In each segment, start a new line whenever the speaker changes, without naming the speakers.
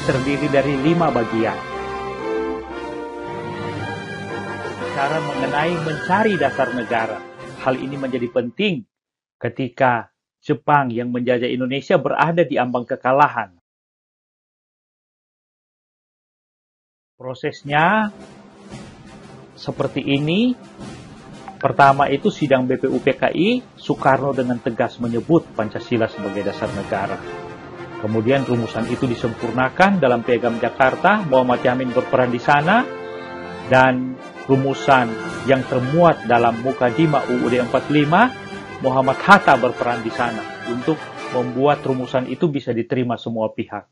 terdiri dari 5 bagian. Cara mengenai mencari dasar negara. Hal ini menjadi penting ketika Jepang yang menjajah Indonesia berada di ambang kekalahan. Prosesnya seperti ini. Pertama itu sidang BPUPKI, Soekarno dengan tegas menyebut Pancasila sebagai dasar negara. Kemudian rumusan itu disempurnakan dalam Piagam Jakarta, Muhammad Yamin berperan di sana, dan rumusan yang termuat dalam Mukadimah UUD 45, Muhammad Hatta berperan di sana untuk membuat rumusan itu bisa diterima semua pihak.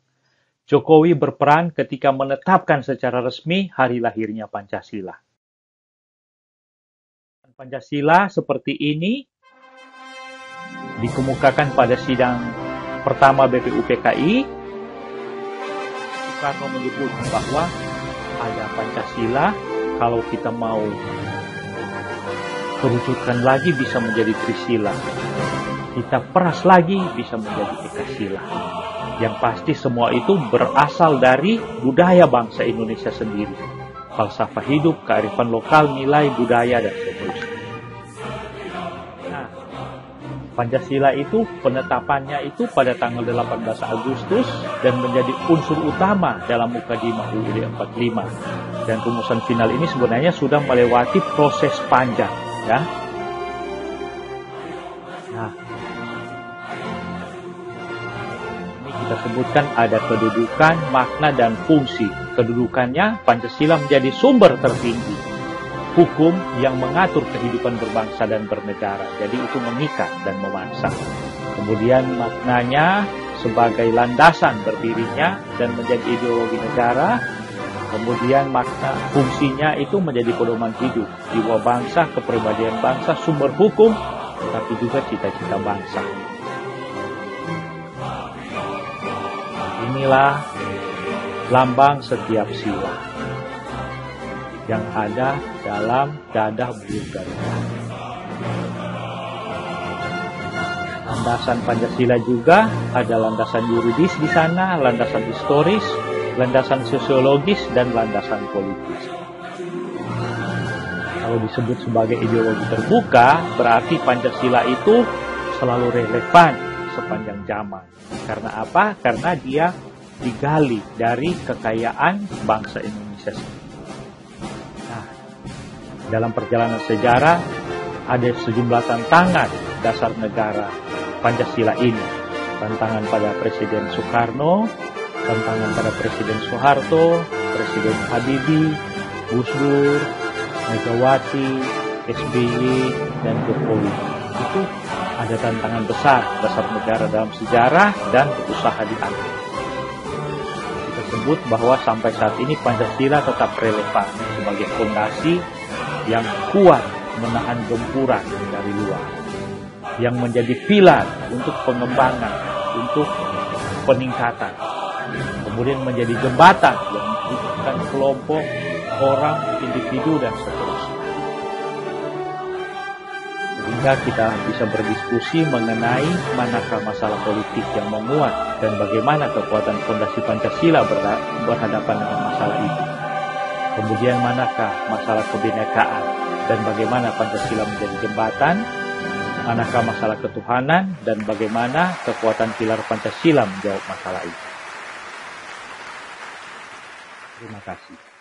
Jokowi berperan ketika menetapkan secara resmi hari lahirnya Pancasila. Pancasila seperti ini dikemukakan pada sidang pertama BPUPKI. Soekarno menyebut bahwa ada Pancasila, kalau kita mau kerucutkan lagi bisa menjadi Trisila. Kita peras lagi bisa menjadi Ekasila. Yang pasti semua itu berasal dari budaya bangsa Indonesia sendiri. Falsafah hidup, kearifan lokal, nilai, budaya, dan seterusnya. Nah, Pancasila itu penetapannya itu pada tanggal 18 Agustus dan menjadi unsur utama dalam Mukadimah UUD 45. Dan rumusan final ini sebenarnya sudah melewati proses panjang, ya. Nah, ini kita sebutkan ada kedudukan, makna, dan fungsi. Kedudukannya, Pancasila menjadi sumber tertinggi hukum yang mengatur kehidupan berbangsa dan bernegara. Jadi itu mengikat dan memaksa. Kemudian maknanya sebagai landasan berdirinya dan menjadi ideologi negara. Kemudian makna fungsinya itu menjadi pedoman hidup, jiwa bangsa, kepribadian bangsa, sumber hukum, tapi juga cita-cita bangsa. Inilah lambang setiap sila yang ada dalam dadah buyut Garuda. Landasan Pancasila juga ada landasan yuridis di sana, landasan historis, landasan sosiologis, dan landasan politis. Kalau disebut sebagai ideologi terbuka, berarti Pancasila itu selalu relevan sepanjang zaman. Karena apa? Karena dia digali dari kekayaan bangsa Indonesia sendiri. Nah, dalam perjalanan sejarah ada sejumlah tantangan dasar negara Pancasila ini. Tantangan pada Presiden Soekarno, tantangan pada Presiden Soeharto, Presiden Habibie, Gus Dur, Megawati, SBY, dan Jokowi. Itu ada tantangan besar dasar negara dalam sejarah dan berusaha diatur. Kita sebut bahwa sampai saat ini Pancasila tetap relevan sebagai fondasi yang kuat menahan gempuran dari luar, yang menjadi pilar untuk pengembangan, untuk peningkatan, kemudian menjadi jembatan yang menghubungkan kelompok, orang, individu, dan seterusnya. Sehingga kita bisa berdiskusi mengenai manakah masalah politik yang menguat dan bagaimana kekuatan fondasi Pancasila berhadapan dengan masalah itu. Kemudian manakah masalah kebinekaan dan bagaimana Pancasila menjadi jembatan, manakah masalah ketuhanan dan bagaimana kekuatan pilar Pancasila menjawab masalah itu. Terima kasih.